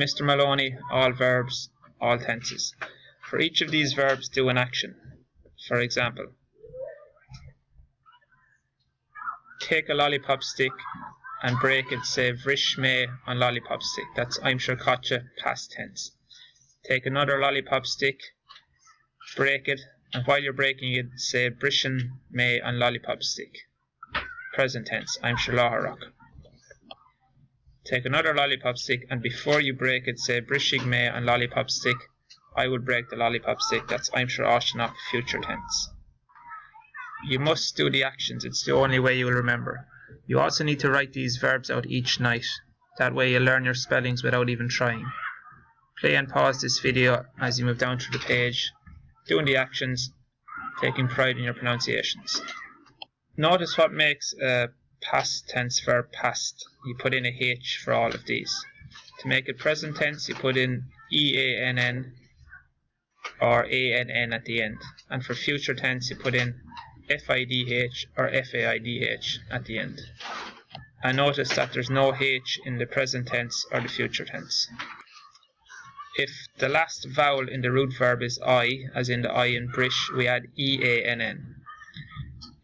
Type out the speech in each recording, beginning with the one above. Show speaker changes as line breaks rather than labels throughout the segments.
Mr. Maloney, all verbs, all tenses. For each of these verbs, do an action. For example, take a lollipop stick and break it, say vrish me on lollipop stick. That's I'm sure cotcha, past tense. Take another lollipop stick, break it, and while you're breaking it, say brishin me on lollipop stick. Present tense, I'm sure laharok. Take another lollipop stick, and before you break it, say brishig me on lollipop stick. I would break the lollipop stick. That's I'm sure ashanok, future tense. You must do the actions. It's the only way you will remember. You also need to write these verbs out each night. That way you learn your spellings without even trying. Play and pause this video as you move down through the page, doing the actions, taking pride in your pronunciations. Notice what makes a past tense verb past. You put in a H for all of these. To make it present tense, you put in EANN or ANN at the end. And for future tense, you put in FIDH or FAIDH at the end. And notice that there's no H in the present tense or the future tense. If the last vowel in the root verb is I, as in the I in brish, we add EANN.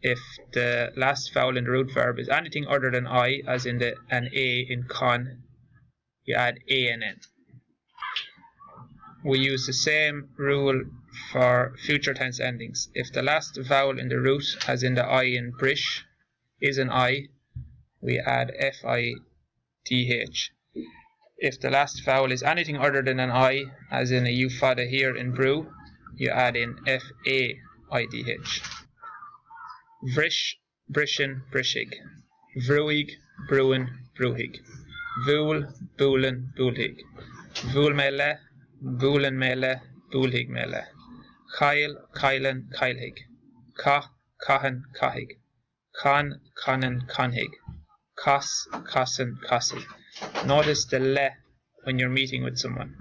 If the last vowel in the root verb is anything other than I, as in an A in con, you add ANN. We use the same rule for future tense endings. If the last vowel in the root, as in the I in brish, is an I, we add FIDH. If the last vowel is anything other than an I, as in a eufada here in brew, you add in FAIDH. Vrish, brishin, brishig. Vruig, bruin, bruhig. Vul, bulen, bulhig. Vul mele, bulen mele, bulhig mele. Kyle, kylen, kylhig. Ka, kahan, kahig. Kan, kanen, kanhig. Kas, kasen, kasig. Notice the le when you're meeting with someone.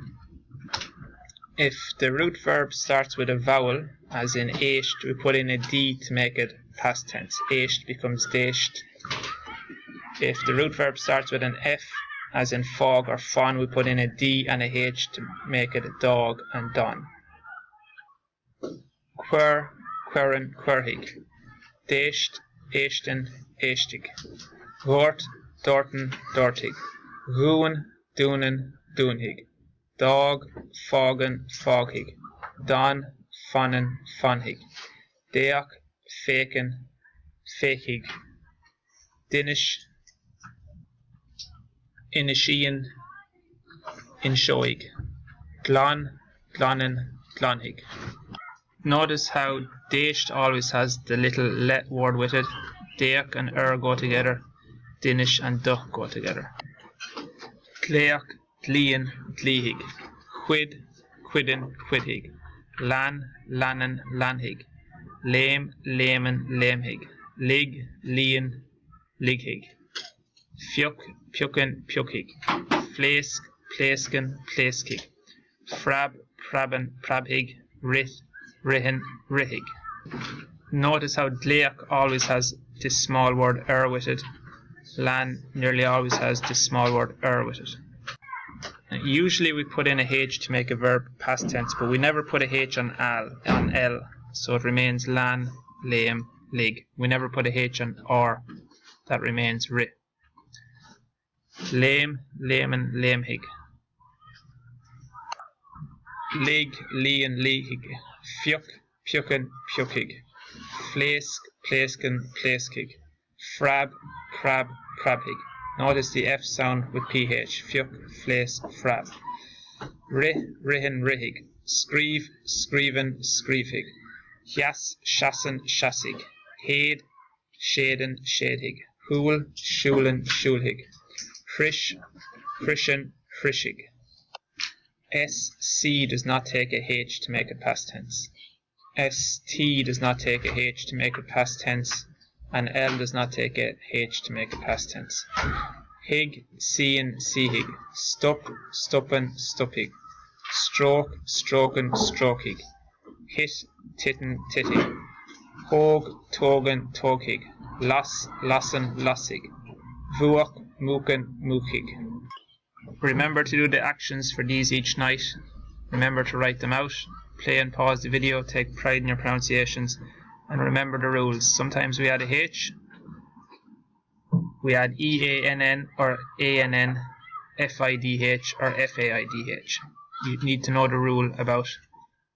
If the root verb starts with a vowel, as in esht, we put in a D to make it past tense. Esht becomes desht. If the root verb starts with an F, as in fog or fawn, we put in a D and a H to make it a dog and don. Quer, querin, querhig. Desht, eshten, eshtig. Gort, dorten, dortig. Guan, dunen, dunhig. Dog, fogen, foghig. Don, fonnen, fonhig. Deach, faken, fakig. Dinish, inishian, inshoig. Glon, glonnen, glonhig. Notice how desht always has the little let word with it. Deach and go together. Dinish and duch go together. Dleach, dlien, dlihig. Quid, quidden, quidhig. Lan, lannen, lanhig. Lame, lamen, lamehig. Lig, lien, lighig. Fjok, pjukken, pjukhig. Flesk, plesken, pleskig. Frab, prabben, prabhig. Rith, rihin, rihig. Notice how dleach always has this small word with it. Lan nearly always has this small word with it. Now, usually we put in a H to make a verb past tense, but we never put a H on L, so it remains lan, lame, lig. We never put a H on R, that remains ri. Lame, lamen, lamehig. Lig, lien, lihig. Fjuk, pjukken, pjukhig. Flesk, plesken, pleskig. Frab, crab, crabhig. Notice the F sound with PH. Fjuk, fles, frab. Rih, rihin, rihig. Screeve, screeven, screevhig. Hjas, shassen, shassig. Hed, shaden, shadhig. Hool, shulen, shulhig. Frish, frishen, frishig. SC does not take a H to make it past tense. ST does not take a H to make it past tense. And L does not take a H to make it past tense. Hig, seein, seehig. Stup, stuppen, stuppig. Stroke, stroken, strokig. Hit, titten, tittig. Hog, togen, toghig. Lass, lassen, lassig. Vuok, muken, mukig. Remember to do the actions for these each night. Remember to write them out. Play and pause the video. Take pride in your pronunciations. And remember the rules. Sometimes we add a H. We add EANN or ANN, FIDH or FAIDH. You need to know the rule about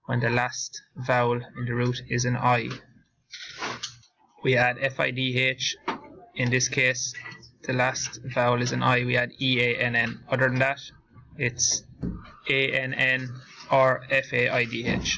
when the last vowel in the root is an I. We add FIDH. In this case, the last vowel is an I. We add EANN. Other than that, it's ANN or FAIDH.